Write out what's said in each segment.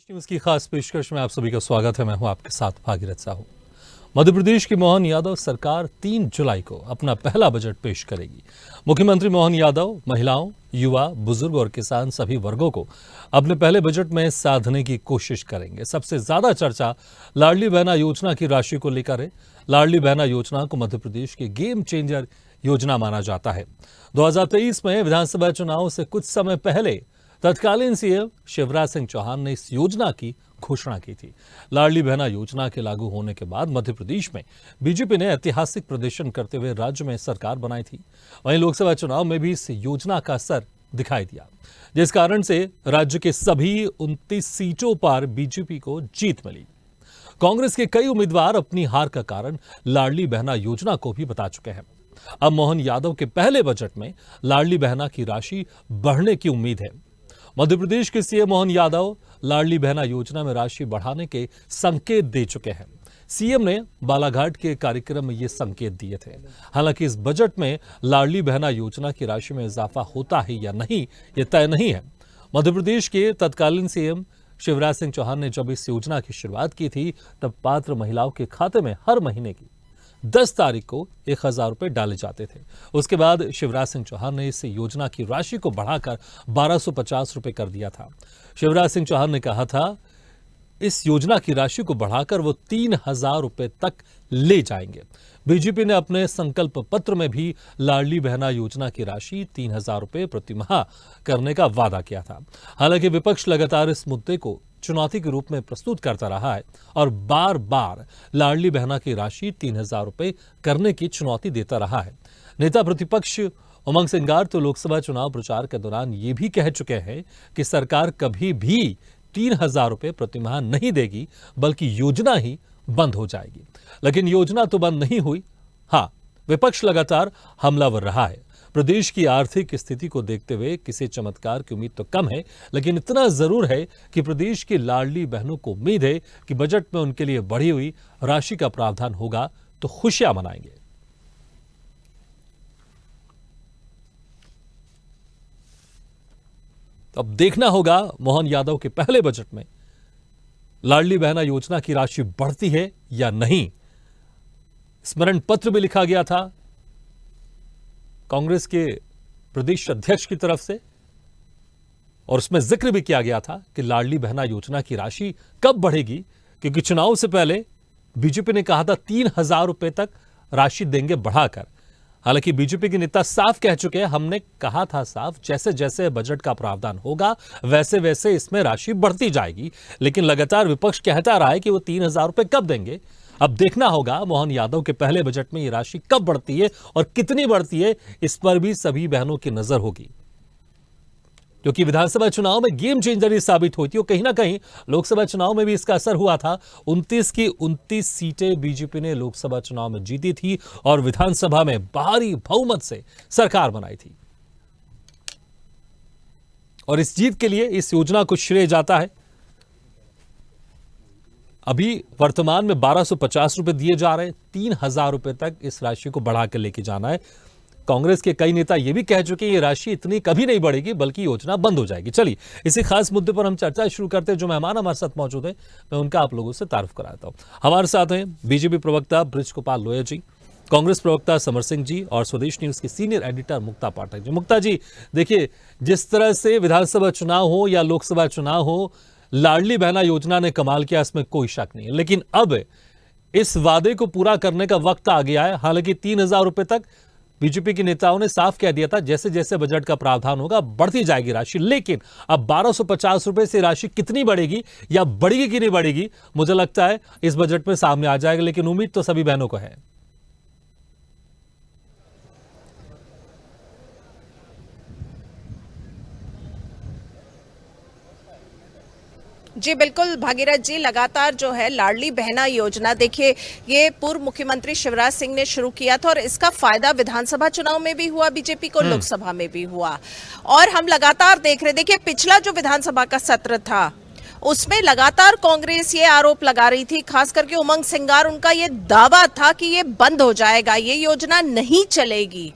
News की खास पेशकश में आप सभी का स्वागत है। मैं हूं आपके साथ भागीरथ साहू। मध्य प्रदेश की मोहन यादव सरकार 3 जुलाई को अपना पहला बजट पेश करेगी। मुख्यमंत्री मोहन यादव महिलाओं, युवा, बुजुर्ग और किसान सभी वर्गों को अपने पहले बजट में साधने की कोशिश करेंगे। सबसे ज्यादा चर्चा लाडली बहना योजना की राशि को लेकर है। लाडली बहना योजना को मध्य प्रदेश की गेम चेंजर योजना माना जाता है। 2023 में विधानसभा चुनाव से कुछ समय पहले तत्कालीन सीएम शिवराज सिंह चौहान ने इस योजना की घोषणा की थी। लाडली बहना योजना के लागू होने के बाद मध्य प्रदेश में बीजेपी ने ऐतिहासिक प्रदर्शन करते हुए राज्य में सरकार बनाई थी। वहीं लोकसभा चुनाव में भी इस योजना का असर दिखाई दिया, जिस कारण से राज्य के सभी 29 सीटों पर बीजेपी को जीत मिली। कांग्रेस के कई उम्मीदवार अपनी हार का कारण लाडली बहना योजना को भी बता चुके हैं। अब मोहन यादव के पहले बजट में लाडली बहना की राशि बढ़ने की उम्मीद है। मध्य प्रदेश के सीएम मोहन यादव लाडली बहना योजना में राशि बढ़ाने के संकेत दे चुके हैं। सीएम ने बालाघाट के कार्यक्रम में ये संकेत दिए थे। हालांकि इस बजट में लाडली बहना योजना की राशि में इजाफा होता है या नहीं, ये तय नहीं है। मध्य प्रदेश के तत्कालीन सीएम शिवराज सिंह चौहान ने जब इस योजना की शुरुआत की थी, तब पात्र महिलाओं के खाते में हर महीने की 10 तारीख को 1000 रुपए डाले जाते थे। उसके बाद शिवराज सिंह चौहान ने इस योजना की राशि को बढ़ाकर 1250 रुपए कर दिया था। शिवराज सिंह चौहान ने कहा था इस योजना की राशि को बढ़ाकर वो 3000 रुपए तक ले जाएंगे। बीजेपी ने अपने संकल्प पत्र में भी लाडली बहना योजना की राशि 3000 रुपए प्रति माह करने का वादा किया था। हालांकि विपक्ष लगातार इस मुद्दे को चुनौती के रूप में प्रस्तुत करता रहा है और बार बार लाडली बहना की राशि 3000 रुपए करने की चुनौती देता रहा है। नेता प्रतिपक्ष उमंग सिंगार तो लोकसभा चुनाव प्रचार के दौरान ये भी कह चुके हैं कि सरकार कभी भी 3000 रुपए प्रति माह नहीं देगी, बल्कि योजना ही बंद हो जाएगी। लेकिन योजना तो बंद नहीं हुई। हाँ, विपक्ष लगातार हमलावर रहा है। प्रदेश की आर्थिक स्थिति को देखते हुए किसी चमत्कार की उम्मीद तो कम है, लेकिन इतना जरूर है कि प्रदेश की लाडली बहनों को उम्मीद है कि बजट में उनके लिए बढ़ी हुई राशि का प्रावधान होगा तो खुशियां मनाएंगे। तो अब देखना होगा मोहन यादव के पहले बजट में लाडली बहना योजना की राशि बढ़ती है या नहीं। स्मरण पत्र भी लिखा गया था कांग्रेस के प्रदेश अध्यक्ष की तरफ से, और उसमें जिक्र भी किया गया था कि लाडली बहना योजना की राशि कब बढ़ेगी, क्योंकि चुनाव से पहले बीजेपी ने कहा था 3000 रुपए तक राशि देंगे बढ़ाकर। हालांकि बीजेपी के नेता साफ कह चुके हैं, हमने कहा था साफ, जैसे जैसे बजट का प्रावधान होगा वैसे वैसे इसमें राशि बढ़ती जाएगी। लेकिन लगातार विपक्ष कहता रहा है कि वो 3000 रुपए कब देंगे। अब देखना होगा मोहन यादव के पहले बजट में ये राशि कब बढ़ती है और कितनी बढ़ती है, इस पर भी सभी बहनों की नजर होगी, क्योंकि विधानसभा चुनाव में गेम चेंजर ही साबित हुई थी और कहीं ना कहीं लोकसभा चुनाव में भी इसका असर हुआ था। 29 की 29 सीटें बीजेपी ने लोकसभा चुनाव में जीती थी और विधानसभा में भारी बहुमत से सरकार बनाई थी। और इस जीत के लिए इस योजना को श्रेय जाता है। अभी वर्तमान में 1250 रुपए दिए जा रहे हैं, 3000 रुपए तक इस राशि को बढ़ाकर लेके जाना है। कांग्रेस के कई नेता यह भी कह चुके हैं ये राशि इतनी कभी नहीं बढ़ेगी, बल्कि योजना बंद हो जाएगी। चलिए इसी खास मुद्दे पर हम चर्चा शुरू करते हैं। जो मेहमान हमारे साथ मौजूद हैं, मैं उनका आप लोगों से तारुफ कराता हूं। हमारे साथ हैं बीजेपी प्रवक्ता बृज गोपाल लोया जी, कांग्रेस प्रवक्ता समर सिंह जी और स्वदेश न्यूज की सीनियर एडिटर मुक्ता पाठक जी। मुक्ता जी, देखिए, जिस तरह से विधानसभा चुनाव हो या लोकसभा चुनाव हो, लाडली बहना योजना ने कमाल किया, इसमें कोई शक नहीं है। लेकिन अब इस वादे को पूरा करने का वक्त आ गया है। हालांकि 3000 रुपए तक बीजेपी के नेताओं ने साफ कह दिया था जैसे जैसे बजट का प्रावधान होगा बढ़ती जाएगी राशि। लेकिन अब 1250 रुपए से राशि कितनी बढ़ेगी या बढ़ेगी कि नहीं बढ़ेगी, मुझे लगता है इस बजट में सामने आ जाएगा। लेकिन उम्मीद तो सभी बहनों को है। जी बिल्कुल भागीरथ जी, लगातार जो है लाडली बहना योजना, देखिए ये पूर्व मुख्यमंत्री शिवराज सिंह ने शुरू किया था और इसका फायदा विधानसभा चुनाव में भी हुआ बीजेपी को, लोकसभा में भी हुआ। और हम लगातार देख रहे, देखिए पिछला जो विधानसभा का सत्र था उसमें लगातार कांग्रेस ये आरोप लगा रही थी, खास करके उमंग सिंगार, उनका ये दावा था कि ये बंद हो जाएगा, ये योजना नहीं चलेगी।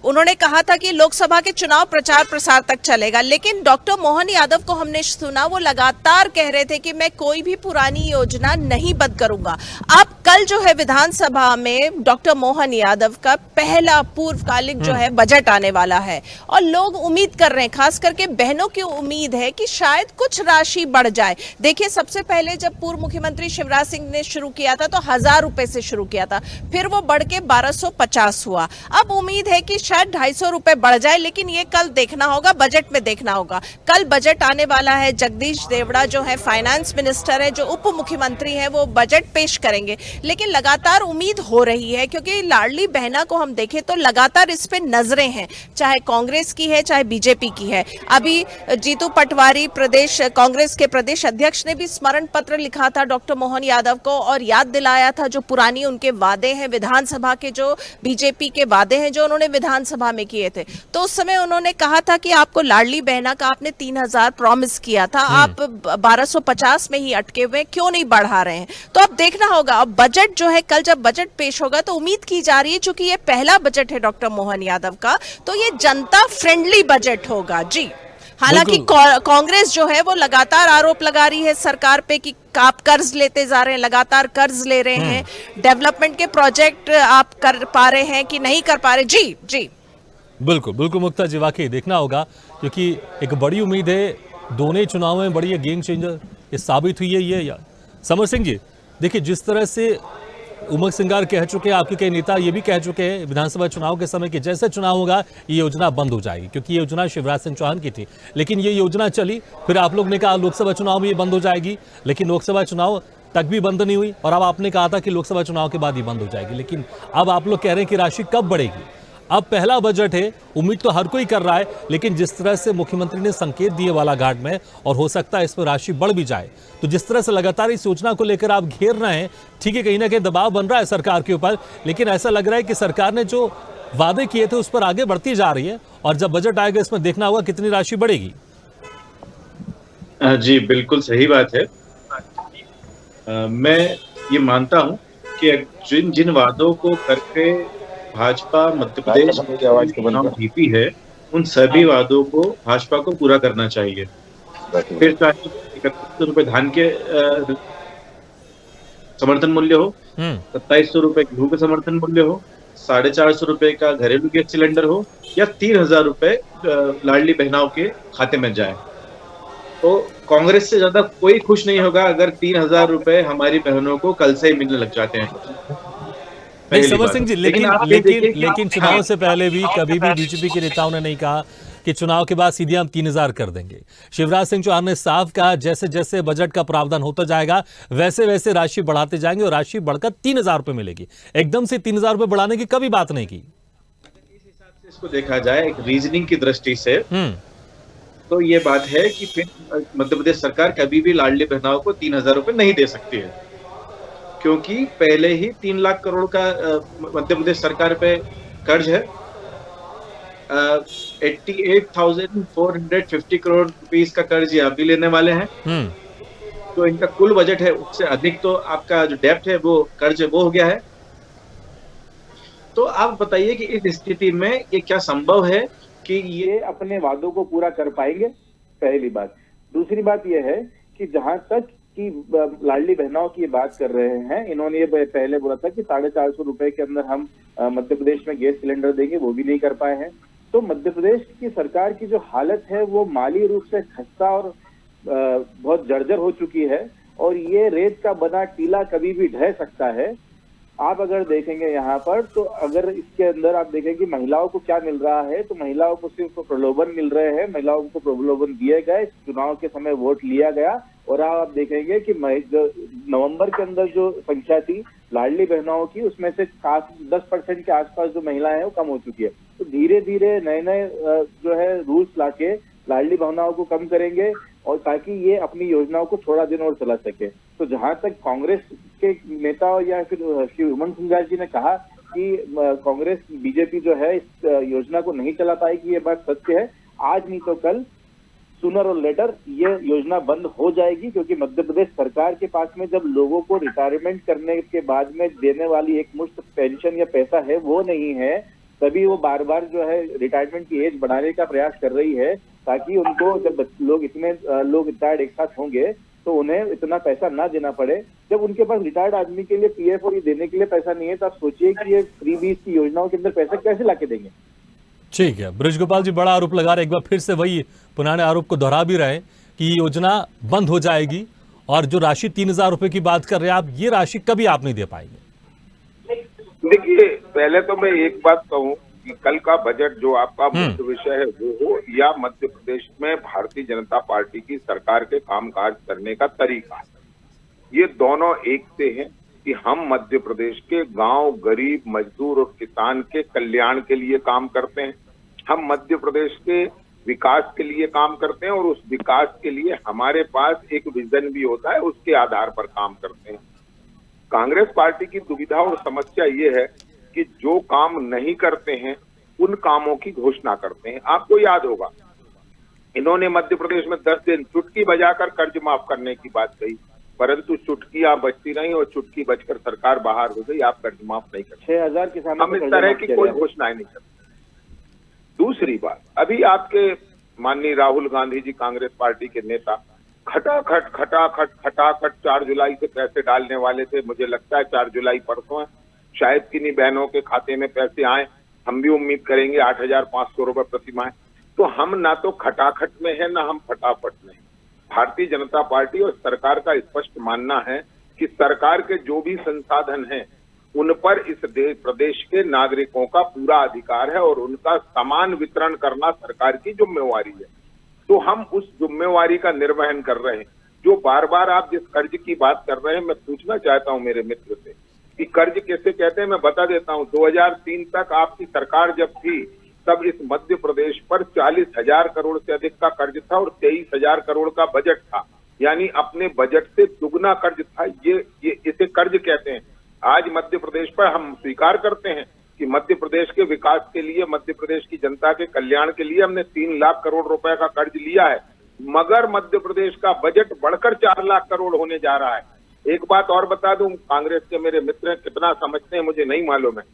उन्होंने कहा था कि लोकसभा के चुनाव प्रचार प्रसार तक चलेगा, लेकिन डॉक्टर मोहन यादव को हमने सुना वो लगातार कह रहे थे कि मैं कोई भी पुरानी योजना नहीं बंद करूंगा। अब कल जो है विधानसभा में डॉक्टर मोहन यादव का पहला पूर्वकालिक जो है बजट आने वाला है और लोग उम्मीद कर रहे हैं, खास करके बहनों की उम्मीद है कि शायद कुछ राशि बढ़ जाए। देखिए, सबसे पहले जब पूर्व मुख्यमंत्री शिवराज सिंह ने शुरू किया था तो 1000 रुपए से शुरू किया था, फिर वो बढ़ के 1250 हुआ। अब उम्मीद है कि शायद 250 रुपए बढ़ जाए, लेकिन ये कल देखना होगा, बजट में देखना होगा। कल बजट आने वाला है, जगदीश देवड़ा जो है फाइनेंस मिनिस्टर है, जो उप मुख्यमंत्री है, वो बजट पेश करेंगे। लेकिन लगातार उम्मीद हो रही है, क्योंकि लाडली बहना को हम देखें तो लगातार इस पे नजरें हैं, चाहे कांग्रेस की है चाहे बीजेपी की है। अभी जीतू पटवारी प्रदेश कांग्रेस के प्रदेश अध्यक्ष ने भी स्मरण पत्र लिखा था डॉक्टर मोहन यादव को और याद दिलाया था जो पुरानी उनके वादे हैं, विधानसभा के जो बीजेपी के वादे हैं जो उन्होंने विधानसभा में किए थे। तो उस समय उन्होंने कहा था कि आपको लाडली बहना का आपने 3000 प्रॉमिस किया था, आप 1250 में ही अटके हुए, क्यों नहीं बढ़ा रहे हैं? तो अब देखना होगा। अब बजट जो है, कल जब बजट पेश होगा तो उम्मीद की जा रही है, चूंकि ये पहला बजट है डॉक्टर मोहन यादव का, तो ये जनता फ्रेंडली बजट होगा। जी, हालांकि कांग्रेस जो है वो लगातार आरोप लगा रही है सरकार पे कि आप कर्ज लेते जा रहे हैं, लगातार कर्ज ले रहे हैं, डेवलपमेंट के प्रोजेक्ट आप कर पा रहे हैं कि नहीं कर पा रहे। जी जी, बिल्कुल बिल्कुल मुक्ता जी, वाकई देखना होगा, क्योंकि एक बड़ी उम्मीद है, दोनों ही चुनाव में बड़ी गेम चेंजर ये साबित हुई है ये। या समर सिंह जी, देखिए जिस तरह से उमंग सिंगार कह चुके हैं, आपके कई नेता ये भी कह चुके हैं विधानसभा चुनाव के समय कि जैसे चुनाव होगा ये योजना बंद हो जाएगी, क्योंकि ये योजना शिवराज सिंह चौहान की थी, लेकिन ये योजना चली, फिर आप लोग ने कहा लोकसभा चुनाव में ये बंद हो जाएगी, लेकिन लोकसभा चुनाव तक भी बंद नहीं हुई, और अब आपने कहा था कि लोकसभा चुनाव के बाद ही बंद हो जाएगी, लेकिन अब आप लोग कह रहे हैं कि राशि कब बढ़ेगी? अब पहला बजट है, उम्मीद तो हर कोई कर रहा है, लेकिन जिस तरह से मुख्यमंत्री ने संकेत दिए बालाघाट में, और हो सकता है इसमें राशि बढ़ भी जाए, तो जिस तरह से लगातार इस योजना को लेकर आप घेर रहे हैं, ठीक है, कहीं ना कहीं दबाव बन रहा है सरकार के ऊपर, लेकिन ऐसा लग रहा है कि सरकार ने जो वादे किए थे उस पर आगे बढ़ती जा रही है, और जब बजट आएगा इसमें देखना होगा कितनी राशि बढ़ेगी। जी बिल्कुल सही बात है। मैं ये मानता हूं कि जिन जिन वादों को करके भाजपा मध्य प्रदेश चुनाव जीती है, उन सभी वादों को भाजपा को पूरा करना चाहिए। फिर चाहे 3100 रुपए धान के समर्थन मूल्य हो, 2700 रुपए गेहूं के समर्थन मूल्य हो, 450 रुपए का घरेलू गैस सिलेंडर हो, या 3000 रुपए लाडली बहनाओं के खाते में जाए, तो कांग्रेस से ज्यादा कोई खुश नहीं होगा अगर 3000 रुपए हमारी बहनों को कल से ही मिलने लग जाते हैं। नहीं समर सिंह जी, लेकिन चुनाव से पहले भी कभी भी बीजेपी के नेताओं ने नहीं कहा कि चुनाव के बाद सीधे हम 3000 कर देंगे। शिवराज सिंह चौहान ने साफ कहा जैसे जैसे बजट का प्रावधान होता जाएगा वैसे वैसे राशि बढ़ाते जाएंगे, और राशि बढ़कर 3000 रुपए मिलेगी। एकदम से 3000 रुपए बढ़ाने की कभी बात नहीं की। इस हिसाब से इसको देखा जाए एक रीजनिंग की दृष्टि से, तो ये बात है कि फिर मध्य प्रदेश सरकार कभी भी लाडली बहनाओं को 3000 रुपए नहीं दे सकती है, क्योंकि पहले ही 3 लाख करोड़ का मध्य प्रदेश सरकार पे कर्ज है। 88,450 करोड़ रुपीस का कर्ज ये अभी लेने वाले हैं। तो इनका कुल बजट है उससे अधिक, तो आपका जो डेप्ट है वो कर्ज वो हो गया है। तो आप बताइए कि इस स्थिति में ये क्या संभव है कि ये अपने वादों को पूरा कर पाएंगे? पहली बात। दूसरी बात यह है कि जहां तक कि लाडली बहनाओं की बात कर रहे हैं, इन्होंने ये पहले बोला था कि 450 रुपए के अंदर हम मध्य प्रदेश में गैस सिलेंडर देंगे, वो भी नहीं कर पाए हैं। तो मध्य प्रदेश की सरकार की जो हालत है वो माली रूप से खस्ता और बहुत जर्जर हो चुकी है, और ये रेत का बना टीला कभी भी ढह सकता है। आप अगर देखेंगे यहाँ पर, तो अगर इसके अंदर आप देखें कि महिलाओं को क्या मिल रहा है, तो महिलाओं को सिर्फ प्रलोभन मिल रहे हैं, महिलाओं को प्रलोभन दिए गए, चुनाव के समय वोट लिया गया, और आप देखेंगे कि नवंबर के अंदर जो संख्या थी लाडली बहनाओं की, उसमें से 10% के आसपास जो महिलाएं हैं वो कम हो चुकी है। तो धीरे धीरे नए नए जो है रूल्स लाके लाडली बहनाओं को कम करेंगे, और ताकि ये अपनी योजनाओं को थोड़ा दिन और चला सके। तो जहां तक कांग्रेस के नेता या फिर श्री उमंग सिंगार जी ने कहा कि कांग्रेस बीजेपी जो है इस योजना को नहीं चला पाएगी, ये बात सत्य है। आज नहीं तो कल, सूनर और लेटर ये योजना बंद हो जाएगी, क्योंकि मध्य प्रदेश सरकार के पास में जब लोगों को रिटायरमेंट करने के बाद में देने वाली एक मुश्त पेंशन या पैसा है वो नहीं है, तभी वो बार बार जो है रिटायरमेंट की एज बढ़ाने का प्रयास कर रही है, ताकि उनको जब लोग रिटायर्ड एक साथ होंगे तो उन्हें इतना पैसा ना देना पड़े। जब उनके पास रिटायर्ड आदमी के लिए पीएफ और ये देने के लिए पैसा नहीं है, तो आप सोचिए कि ये फ्रीबीज की योजनाओं के अंदर पैसा कैसे लाके देंगे। ठीक है, बृजगोपाल जी बड़ा आरोप लगा रहे, एक बार फिर से वही पुराने आरोप को दोहरा भी रहे कि ये योजना बंद हो जाएगी, और जो राशि 3,000 रुपए की बात कर रहे हैं आप, ये राशि कभी आप नहीं दे पाएंगे। देखिए, पहले तो मैं एक बात कहूं कि कल का बजट जो आपका मुख्य विषय है वो हो, या मध्य प्रदेश में भारतीय जनता पार्टी की सरकार के कामकाज करने का तरीका, ये दोनों एक से हैं कि हम मध्य प्रदेश के गांव, गरीब, मजदूर और किसान के कल्याण के लिए काम करते हैं। हम मध्य प्रदेश के विकास के लिए काम करते हैं, और उस विकास के लिए हमारे पास एक विजन भी होता है, उसके आधार पर काम करते हैं। कांग्रेस पार्टी की दुविधा और समस्या ये है कि जो काम नहीं करते हैं उन कामों की घोषणा करते हैं। आपको याद होगा, इन्होंने मध्य प्रदेश में 10 दिन चुटकी बजाकर कर्ज माफ करने की बात कही, परंतु चुटकियां बजती नहीं और चुटकी बजकर सरकार बाहर हो गई, आप कर्ज माफ नहीं करते। 6,000 किसानों हम इस तरह की कोई घोषणाएं नहीं करते। दूसरी बात, अभी आपके माननीय राहुल गांधी जी, कांग्रेस पार्टी के नेता, खटाखट 4 जुलाई से पैसे डालने वाले थे। मुझे लगता है 4 जुलाई परसों है, शायद किन्हीं बहनों के खाते में पैसे आए, हम भी उम्मीद करेंगे 8,500 रुपए प्रति माह। तो हम ना तो खटाखट में है, ना हम फटाफट में है। भारतीय जनता पार्टी और सरकार का स्पष्ट मानना है कि सरकार के जो भी संसाधन हैं उन पर इस प्रदेश के नागरिकों का पूरा अधिकार है, और उनका समान वितरण करना सरकार की जिम्मेवारी है। तो हम उस जिम्मेवारी का निर्वहन कर रहे हैं। जो बार बार आप जिस कर्ज की बात कर रहे हैं, मैं पूछना चाहता हूं मेरे मित्र से कि कर्ज कैसे कहते हैं, मैं बता देता हूं। 2003 तक आपकी सरकार जब थी, तब इस मध्य प्रदेश पर 40,000 करोड़ से अधिक का कर्ज था, और 23,000 करोड़ का बजट था, यानी अपने बजट से दुगना कर्ज था। ये इसे कर्ज कहते हैं। आज मध्य प्रदेश पर हम स्वीकार करते हैं कि मध्य प्रदेश के विकास के लिए, मध्य प्रदेश की जनता के कल्याण के लिए हमने 3 लाख करोड़ रुपए का कर्ज लिया है, मगर मध्य प्रदेश का बजट बढ़कर 4 लाख करोड़ होने जा रहा है। एक बात और बता दूं, कांग्रेस के मेरे मित्र कितना समझते हैं मुझे नहीं मालूम है।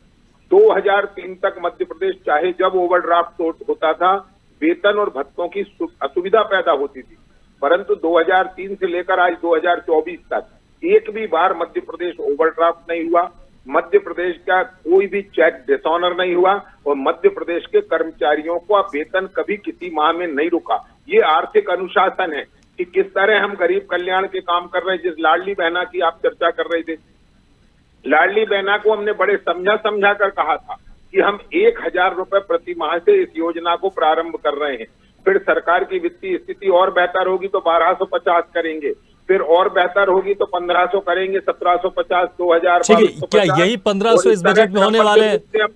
2003 तक मध्य प्रदेश चाहे जब ओवरड्राफ्ट होता था, वेतन और भत्तों की असुविधा पैदा होती थी, परंतु 2003 से लेकर आज 2024 तक एक भी बार मध्य प्रदेश ओवरड्राफ्ट नहीं हुआ, मध्य प्रदेश का कोई भी चेक डिसऑनर नहीं हुआ, और मध्य प्रदेश के कर्मचारियों का वेतन कभी किसी माह में नहीं रुका। ये आर्थिक अनुशासन है कि किस तरह हम गरीब कल्याण के काम कर रहे हैं। जिस लाडली बहना की आप चर्चा कर रहे थे, लाडली बहना को हमने बड़े समझा कर कहा था कि हम 1,000 रुपए प्रति माह से इस योजना को प्रारंभ कर रहे हैं। फिर सरकार की वित्तीय स्थिति और बेहतर होगी तो 1,250 करेंगे, फिर और बेहतर होगी तो 1,500 करेंगे, 1,750, 2,000। क्या यही 1,500 इस बजट में होने वाले?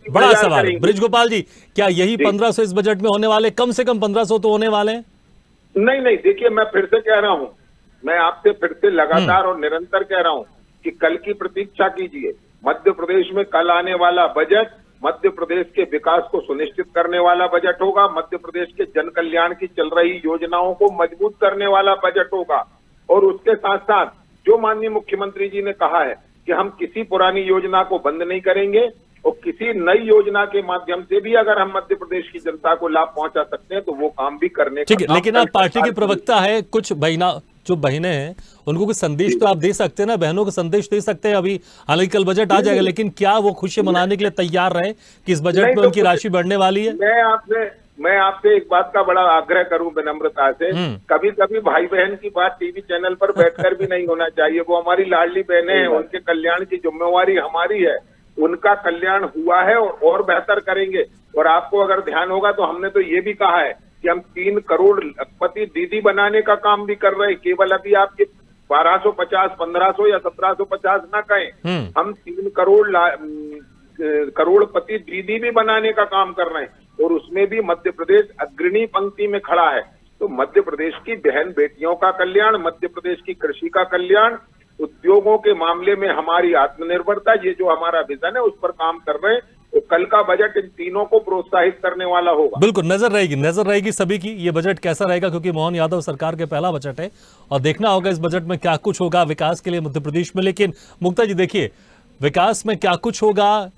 बड़ा सवाल बृजगोपाल जी, क्या यही 1,500 इस बजट में होने वाले? कम से कम 1,500 तो होने वाले हैं। नहीं, देखिए, मैं फिर से कह रहा हूं, मैं आपसे फिर से लगातार और निरंतर कह रहा हूं कि कल की प्रतीक्षा कीजिए। मध्य प्रदेश में कल आने वाला बजट मध्य प्रदेश के विकास को सुनिश्चित करने वाला बजट होगा, मध्य प्रदेश के जन कल्याण की चल रही योजनाओं को मजबूत करने वाला बजट होगा। और उसके साथ साथ जो माननीय मुख्यमंत्री जी ने कहा है कि हम किसी पुरानी योजना को बंद नहीं करेंगे, और किसी नई योजना के माध्यम से भी अगर हम मध्य प्रदेश की जनता को लाभ पहुंचा सकते हैं तो वो काम भी करने का। ठीक है, लेकिन आप पार्टी के प्रवक्ता है, कुछ जो बहनें हैं उनको कुछ संदेश तो आप दे सकते हैं ना, बहनों को संदेश दे सकते हैं। अभी हालांकि कल बजट आ जाएगा, लेकिन क्या वो खुशी मनाने के लिए तैयार रहे कि इस बजट में उनकी राशि बढ़ने वाली है? मैं आपसे एक बात का बड़ा आग्रह करूं विनम्रता से, कभी कभी भाई बहन की बात टीवी चैनल पर बैठकर भी नहीं होना चाहिए। वो हमारी लाडली बहनें हैं, उनके कल्याण की जिम्मेवारी हमारी है। उनका कल्याण हुआ है और बेहतर करेंगे। और आपको अगर ध्यान होगा तो हमने तो ये भी कहा है कि हम 3 करोड़ लखपति दीदी बनाने का काम भी कर रहे हैं। केवल अभी आपके 1250, 1500 या 1750 ना कहें, हम 3 करोड़पति दीदी भी बनाने का काम कर रहे हैं, और उसमें भी मध्य प्रदेश अग्रणी पंक्ति में खड़ा है। तो मध्य प्रदेश की बहन बेटियों का कल्याण, मध्य प्रदेश की कृषि का कल्याण, उद्योगों के मामले में हमारी आत्मनिर्भरता, ये जो हमारा विजन है उस पर काम कर रहे हैं। तो कल का बजट इन तीनों को प्रोत्साहित करने वाला होगा। बिल्कुल, नजर रहेगी सभी की ये बजट कैसा रहेगा, क्योंकि मोहन यादव सरकार के पहला बजट है और देखना होगा इस बजट में क्या कुछ होगा विकास के लिए मध्य प्रदेश में। लेकिन मुक्ता जी देखिए, विकास में क्या कुछ होगा,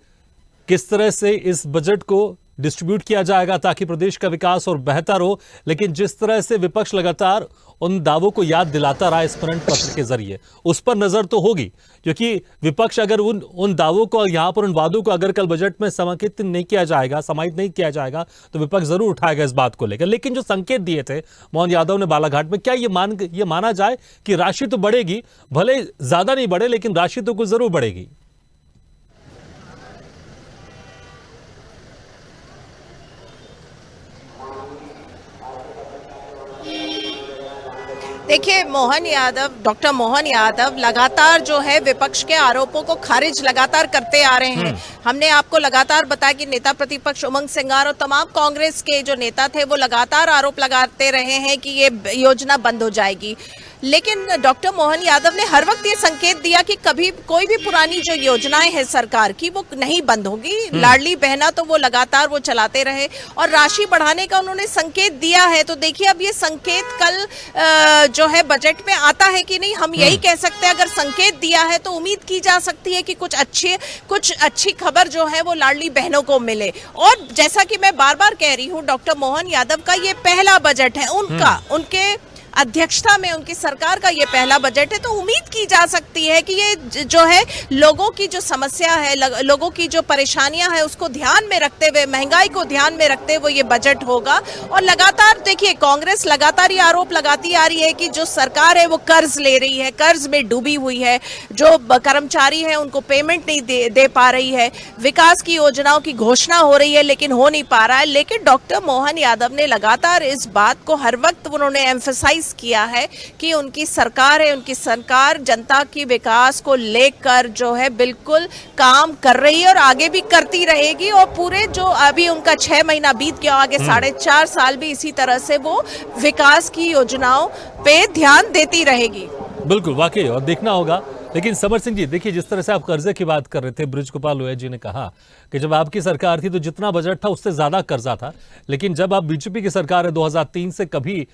किस तरह से इस बजट को डिस्ट्रीब्यूट किया जाएगा ताकि प्रदेश का विकास और बेहतर हो। लेकिन जिस तरह से विपक्ष लगातार उन दावों को याद दिलाता रहा स्मरण पत्र के जरिए, उस पर नजर तो होगी, क्योंकि विपक्ष अगर उन दावों को, यहां पर उन वादों को अगर कल बजट में समाहित नहीं किया जाएगा, समाहित नहीं किया जाएगा, तो विपक्ष जरूर उठाएगा इस बात को लेकर। लेकिन जो संकेत दिए थे मोहन यादव ने बालाघाट में, क्या ये माना जाए कि राशि तो बढ़ेगी, भले ज्यादा नहीं बढ़े लेकिन राशि तो कुछ जरूर बढ़ेगी? देखिए, डॉक्टर मोहन यादव लगातार जो है विपक्ष के आरोपों को खारिज लगातार करते आ रहे हैं। हमने आपको लगातार बताया कि नेता प्रतिपक्ष उमंग सिंगार और तमाम कांग्रेस के जो नेता थे वो लगातार आरोप लगाते रहे हैं कि ये योजना बंद हो जाएगी। लेकिन डॉक्टर मोहन यादव ने हर वक्त ये संकेत दिया कि कभी कोई भी पुरानी जो योजनाएं हैं सरकार की वो नहीं बंद होगी। लाडली बहना तो वो लगातार वो चलाते रहे और राशि बढ़ाने का उन्होंने संकेत दिया है। तो देखिए, अब ये संकेत कल जो है बजट में आता है कि नहीं, हम यही कह सकते हैं। अगर संकेत दिया है तो उम्मीद की जा सकती है कि कुछ अच्छी खबर जो है वो लाडली बहनों को मिले। और जैसा कि मैं बार बार कह रही हूँ, डॉक्टर मोहन यादव का ये पहला बजट है, उनके अध्यक्षता में उनकी सरकार का ये पहला बजट है। तो उम्मीद की जा सकती है कि ये जो है लोगों की जो समस्या है, लोगों की जो परेशानियां हैं उसको ध्यान में रखते हुए, महंगाई को ध्यान में रखते हुए ये बजट होगा। और लगातार देखिए, कांग्रेस लगातार ये आरोप लगाती आ रही है कि जो सरकार है वो कर्ज ले रही है, कर्ज में डूबी हुई है, जो कर्मचारी है उनको पेमेंट नहीं दे पा रही है, विकास की योजनाओं की घोषणा हो रही है लेकिन हो नहीं पा रहा है। लेकिन डॉक्टर मोहन यादव ने लगातार इस बात को हर वक्त उन्होंने एम्फसाइज किया है कि उनकी सरकार है, उनकी सरकार जनता की विकास को लेकर जो है बिल्कुल काम कर रही है और आगे भी करती रहेगी। और पूरे जो अभी उनका 6 महीना बीत गया, आगे 4.5 साल भी इसी तरह से वो विकास की योजनाओं पे ध्यान देती रहेगी। बिल्कुल, वाकई, और देखना होगा। लेकिन समर सिंह जी, देखिए, जिस तरह से आप कर्जे की बात कर रहे थे, बृज गोपाल लोया जी ने कहा कि जब आपकी सरकार थी तो जितना बजट था उससे ज्यादा कर्जा था, लेकिन जब आप बीजेपी की सरकार है 2003 से कभी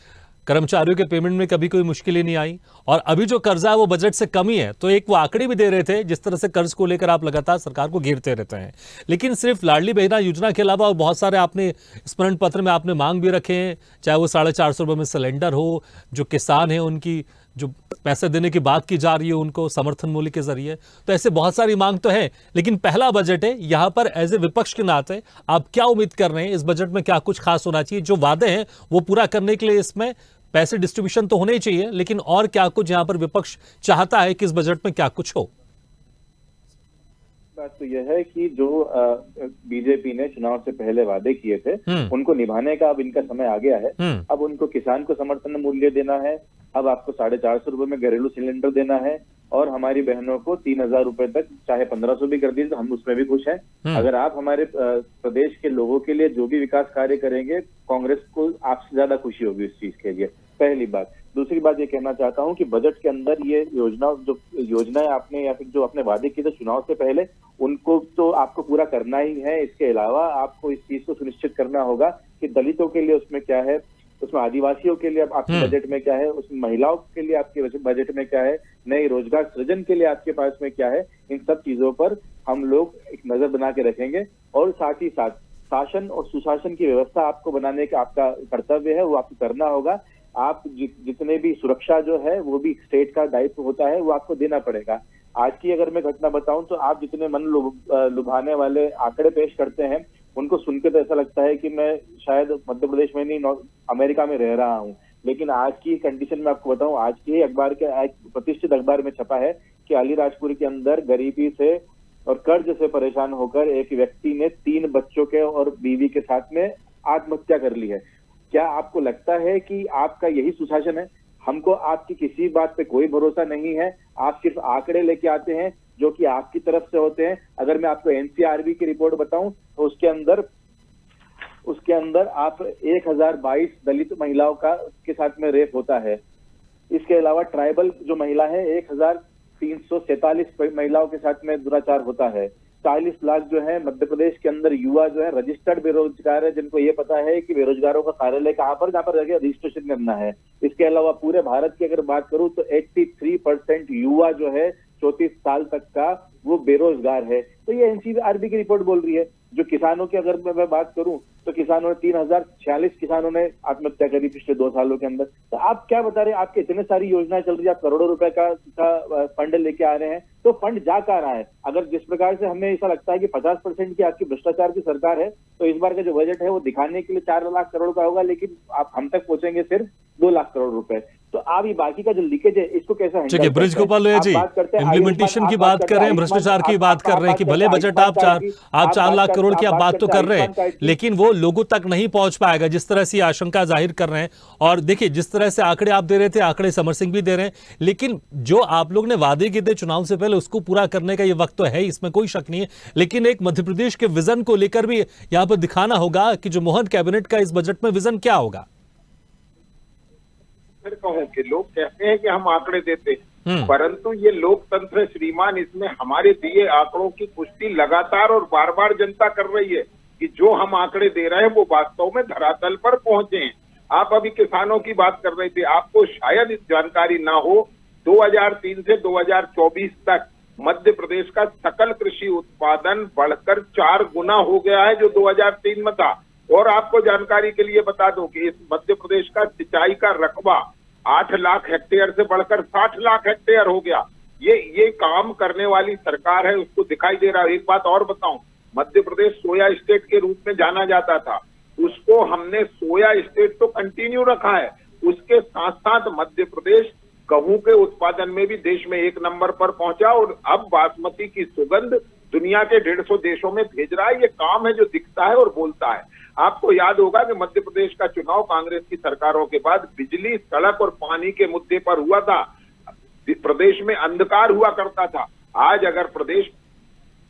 कर्मचारियों के पेमेंट में कभी कोई मुश्किल ही नहीं आई, और अभी जो कर्जा है वो बजट से कम ही है। तो एक वो आंकड़े भी दे रहे थे जिस तरह से कर्ज को लेकर आप लगातार सरकार को घेरते रहते हैं। लेकिन सिर्फ लाडली बहना योजना के अलावा और बहुत सारे आपने स्मरण पत्र में आपने मांग भी रखे हैं, चाहे वो 450 रुपये में सिलेंडर हो, जो किसान है उनकी जो पैसे देने की बात की जा रही है उनको समर्थन मूल्य के जरिए, तो ऐसे बहुत सारी मांग तो है। लेकिन पहला बजट है, यहाँ पर एज ए विपक्ष के नाते आप क्या उम्मीद कर रहे हैं? इस बजट में क्या कुछ खास होना चाहिए? जो वादे हैं वो पूरा करने के लिए इसमें पैसे डिस्ट्रीब्यूशन तो होने ही चाहिए, लेकिन और क्या कुछ यहाँ पर विपक्ष चाहता है कि इस बजट में क्या कुछ हो? बात तो यह है कि जो बीजेपी ने चुनाव से पहले वादे किए थे उनको निभाने का अब इनका समय आ गया है। अब उनको किसान को समर्थन मूल्य देना है, अब आपको 450 रुपए में घरेलू सिलेंडर देना है, और हमारी बहनों को 3000 रुपए तक, चाहे 1500 भी कर दीजिए तो हम उसमें भी खुश हैं। अगर आप हमारे प्रदेश के लोगों के लिए जो भी विकास कार्य करेंगे, कांग्रेस को आपसे ज्यादा खुशी होगी इस चीज के लिए, पहली बात। दूसरी बात ये कहना चाहता हूँ कि बजट के अंदर ये योजनाएं आपने या फिर जो आपने वादे किए थे चुनाव से पहले, उनको तो आपको पूरा करना ही है। इसके अलावा आपको इस चीज को सुनिश्चित करना होगा कि दलितों के लिए उसमें क्या है, उसमें आदिवासियों के लिए आपके बजट में क्या है, उसमें महिलाओं के लिए आपके बजट में क्या है, नए रोजगार सृजन के लिए आपके पास में क्या है। इन सब चीजों पर हम लोग एक नजर बना के रखेंगे, और साथ ही साथ शासन और सुशासन की व्यवस्था आपको बनाने का आपका कर्तव्य है, वो आपको करना होगा। आप जितने भी सुरक्षा जो है वो भी स्टेट का दायित्व होता है, वो आपको देना पड़ेगा। आज की अगर मैं घटना बताऊं तो आप जितने मन लुभाने वाले आंकड़े पेश करते हैं, उनको सुनकर तो ऐसा लगता है कि मैं शायद मध्य प्रदेश में नहीं अमेरिका में रह रहा हूं। लेकिन आज की कंडीशन में आपको बताऊं, आज के अखबार के एक प्रतिष्ठित अखबार में छपा है कि अलीराजपुर के अंदर गरीबी से और कर्ज से परेशान होकर एक व्यक्ति ने 3 बच्चों के और बीवी के साथ में आत्महत्या कर ली है। क्या आपको लगता है कि आपका यही सुशासन है? हमको आपकी किसी बात पे कोई भरोसा नहीं है। आप सिर्फ आंकड़े लेके आते हैं जो कि आपकी तरफ से होते हैं। अगर मैं आपको एनसीआरबी की रिपोर्ट बताऊं तो उसके अंदर आप 1022 दलित महिलाओं के साथ में रेप होता है। इसके अलावा ट्राइबल जो महिला है 1347 महिलाओं के साथ में दुराचार होता है। 40 लाख जो है मध्य प्रदेश के अंदर युवा जो है रजिस्टर्ड बेरोजगार है, जिनको ये पता है कि बेरोजगारों का कार्यालय कहाँ पर रजिस्ट्रेशन करना है। इसके अलावा पूरे भारत की अगर बात करूं तो 83% युवा जो है 34 साल तक का वो बेरोजगार है। तो ये एनसीआरबी की रिपोर्ट बोल रही है। जो किसानों की अगर मैं बात करूं तो किसानों ने 3046 किसानों ने आत्महत्या करी पिछले 2 सालों के अंदर। तो आप क्या बता रहे हैं, आपके इतने सारी योजनाएं चल रही है, आप करोड़ों रुपए का फंड लेके आ रहे हैं, तो फंड जा कहाँ रहा है? अगर जिस प्रकार से हमें ऐसा लगता है कि 50% की आपकी भ्रष्टाचार की सरकार है, तो इस बार का जो बजट है वो दिखाने के लिए 4 लाख करोड़ का होगा, लेकिन आप हम तक पहुंचेंगे सिर्फ 2 लाख करोड़ रुपए। तो आप ये बाकी का जो लीकेज है इसको कैसा ठीक है, ब्रिज गोपाल लोहिया जी, इम्प्लीमेंटेशन की बात कर रहे हैं, भ्रष्टाचार की बात कर रहे हैं कि भले बजट आप 4 लाख करोड़ की आप बात तो कर रहे हैं, लेकिन वो लोगों तक नहीं पहुंच पाएगा जिस तरह से आशंका जाहिर कर रहे हैं। और देखिए जिस तरह से आंकड़े आप दे रहे थे, आंकड़े समर सिंह भी दे रहे हैं, लेकिन जो आप लोग ने वादे किए थे चुनाव से पहले उसको पूरा करने का ये वक्त तो है, इसमें कोई शक नहीं है। लेकिन एक मध्य प्रदेश के विजन को लेकर भी यहां पर दिखाना होगा कि जो मोहन कैबिनेट का इस बजट में विजन क्या होगा। फिर कहूं कि लोग कहते हैं कि हम आंकड़े देते हैं, परंतु ये लोकतंत्र श्रीमान, इसमें हमारे दिए आंकड़ों की पुष्टि लगातार और बार बार जनता कर रही है कि जो हम आंकड़े दे रहे हैं वो वास्तव में धरातल पर पहुंचे हैं। आप अभी किसानों की बात कर रहे थे, आपको शायद इस जानकारी ना हो, 2003 से 2024 तक मध्य प्रदेश का सकल कृषि उत्पादन बढ़कर 4 गुना हो गया है जो 2003 में था। और आपको जानकारी के लिए बता दूं कि इस मध्य प्रदेश का सिंचाई का रकबा 8 लाख हेक्टेयर से बढ़कर 60 लाख हेक्टेयर हो गया। ये काम करने वाली सरकार है, उसको दिखाई दे रहा है। एक बात और बताऊं, मध्य प्रदेश सोया स्टेट के रूप में जाना जाता था, उसको हमने सोया स्टेट तो कंटिन्यू रखा है, उसके साथ साथ मध्य प्रदेश गेहूं के उत्पादन में भी देश में 1 नंबर पर पहुंचा और अब बासमती की सुगंध दुनिया के 150 देशों में भेज रहा है। ये काम है जो दिखता है और बोलता है। आपको याद होगा कि मध्य प्रदेश का चुनाव कांग्रेस की सरकारों के बाद बिजली, सड़क और पानी के मुद्दे पर हुआ था। प्रदेश में अंधकार हुआ करता था। आज अगर प्रदेश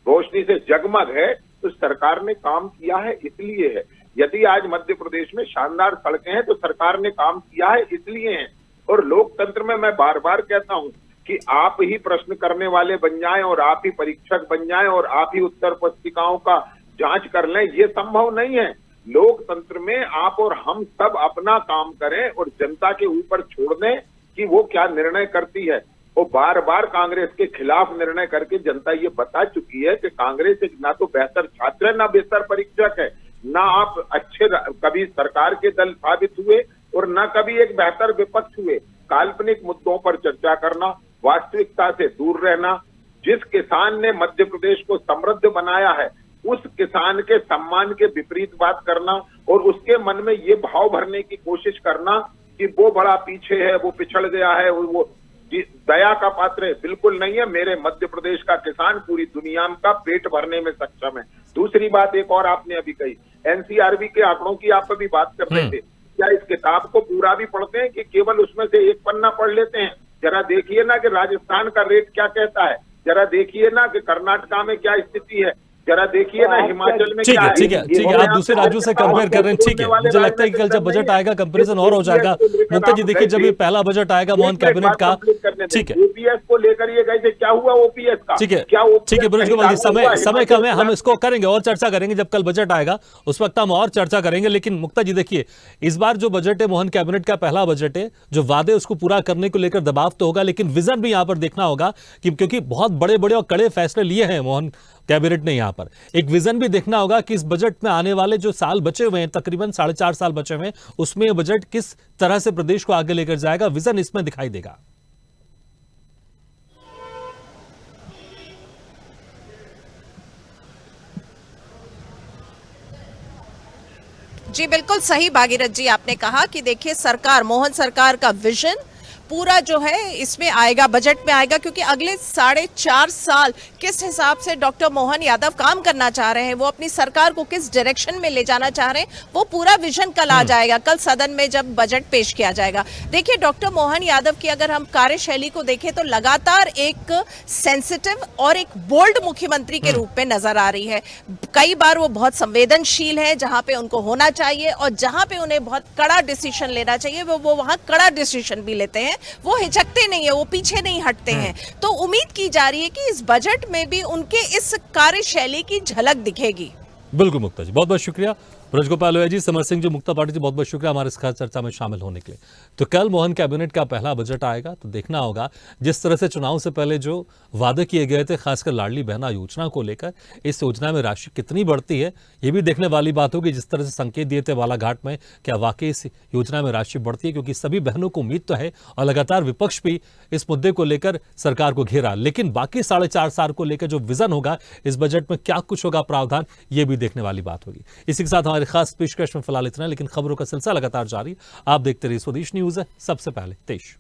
रोशनी से जगमग है तो सरकार ने काम किया है, इसलिए है। यदि आज मध्य प्रदेश में शानदार सड़कें हैं तो सरकार ने काम किया है, इसलिए है। और लोकतंत्र में मैं बार बार कहता हूं कि आप ही प्रश्न करने वाले बन जाएं और आप ही परीक्षक बन जाएं और आप ही उत्तर पुस्तिकाओं का जांच कर लें, ये संभव नहीं है। लोकतंत्र में आप और हम सब अपना काम करें और जनता के ऊपर छोड़ दें कि वो क्या निर्णय करती है। वो बार बार कांग्रेस के खिलाफ निर्णय करके जनता ये बता चुकी है कि कांग्रेस एक ना तो बेहतर छात्र है, ना बेहतर परीक्षक है, ना आप अच्छे कभी सरकार के दल साबित हुए और ना कभी एक बेहतर विपक्ष हुए। काल्पनिक मुद्दों पर चर्चा करना, वास्तविकता से दूर रहना, जिस किसान ने मध्य प्रदेश को समृद्ध बनाया है उस किसान के सम्मान के विपरीत बात करना और उसके मन में ये भाव भरने की कोशिश करना कि वो बड़ा पीछे है, वो पिछड़ गया है, वो दया का पात्र है, बिल्कुल नहीं है। मेरे मध्य प्रदेश का किसान पूरी दुनिया का पेट भरने में सक्षम है। दूसरी बात एक और आपने अभी कही, एनसीआरबी के आंकड़ों की आप अभी बात कर रहे थे, क्या इस किताब को पूरा भी पढ़ते हैं कि केवल उसमें से एक पन्ना पढ़ लेते हैं? जरा देखिए ना कि राजस्थान का रेट क्या कहता है, जरा देखिए ना कि कर्नाटका में क्या स्थिति है, जरा देखिए ना हिमाचल में क्या है। ठीक है, आप दूसरे राज्यों से कंपेयर कर रहे हैं, ठीक है। मुझे लगता है कि कल जब बजट आएगा कंपैरिजन और हो जाएगा। मुक्ता जी देखिए, जब ये पहला बजट आएगा मोहन कैबिनेट का, ठीक है, ओपीएस को लेकर ये गए थे, क्या हुआ ओपीएस का? ठीक है ब्रिज गोपाल जी, समय कम है, हम इसको करेंगे और चर्चा करेंगे जब कल बजट आएगा, उस वक्त हम और चर्चा करेंगे। लेकिन मुक्ता जी देखिए, इस बार जो बजट है मोहन कैबिनेट का पहला बजट है, जो वादे उसको पूरा करने को लेकर दबाव तो होगा, लेकिन विजन भी यहाँ पर देखना होगा कि क्योंकि बहुत बड़े बड़े और कड़े फैसले लिए हैं मोहन कैबिनेट ने, यहाँ पर एक विजन भी देखना होगा कि इस बजट में आने वाले जो साल बचे हुए हैं, तकरीबन 4.5 साल बचे हुए हैं, उसमें यह बजट किस तरह से प्रदेश को आगे लेकर जाएगा, विजन इसमें दिखाई देगा। जी बिल्कुल सही भागीरथ जी, आपने कहा कि देखिए सरकार, मोहन सरकार का विजन पूरा जो है इसमें आएगा, बजट में आएगा, क्योंकि अगले 4.5 साल किस हिसाब से डॉक्टर मोहन यादव काम करना चाह रहे हैं, वो अपनी सरकार को किस डायरेक्शन में ले जाना चाह रहे हैं, वो पूरा विजन कल आ जाएगा, कल सदन में जब बजट पेश किया जाएगा। देखिए डॉक्टर मोहन यादव की अगर हम कार्यशैली को देखें तो लगातार एक सेंसिटिव और एक बोल्ड मुख्यमंत्री के रूप में नजर आ रही है। कई बार वो बहुत संवेदनशील है, जहां पे उनको होना चाहिए और जहां पे उन्हें बहुत कड़ा डिसीजन लेना चाहिए वो वहां कड़ा डिसीजन भी लेते हैं, वो हिचकते नहीं है, वो पीछे नहीं हटते हैं। तो उम्मीद की जा रही है कि इस बजट में भी उनके इस कार्यशैली की झलक दिखेगी। बिल्कुल मुक्ता जी, बहुत बहुत शुक्रिया। ब्रजगोपाल लोहिया जी, समर सिंह जी, मुक्ता पाटिल जी, बहुत बहुत शुक्रिया हमारे इस खास चर्चा में शामिल होने के लिए। तो कल मोहन कैबिनेट का पहला बजट आएगा, तो देखना होगा जिस तरह से चुनाव से पहले जो वादे किए गए थे, खासकर लाडली बहना योजना को लेकर, इस योजना में राशि कितनी बढ़ती है ये भी देखने वाली बात होगी। जिस तरह से संकेत दिए थे बालाघाट में, क्या वाकई इस योजना में राशि बढ़ती है? क्योंकि सभी बहनों को उम्मीद तो है और लगातार विपक्ष भी इस मुद्दे को लेकर सरकार को घेरा, लेकिन बाकी 4.5 साल को लेकर जो विजन होगा इस बजट में, क्या कुछ होगा प्रावधान, ये भी देखने वाली बात होगी। इसी के साथ हमारे खास पेशकश में फिलहाल इतना, लेकिन खबरों का सिलसिला लगातार जारी। आप देखते रहिए स्वदेश न्यूज है, सबसे पहले देश।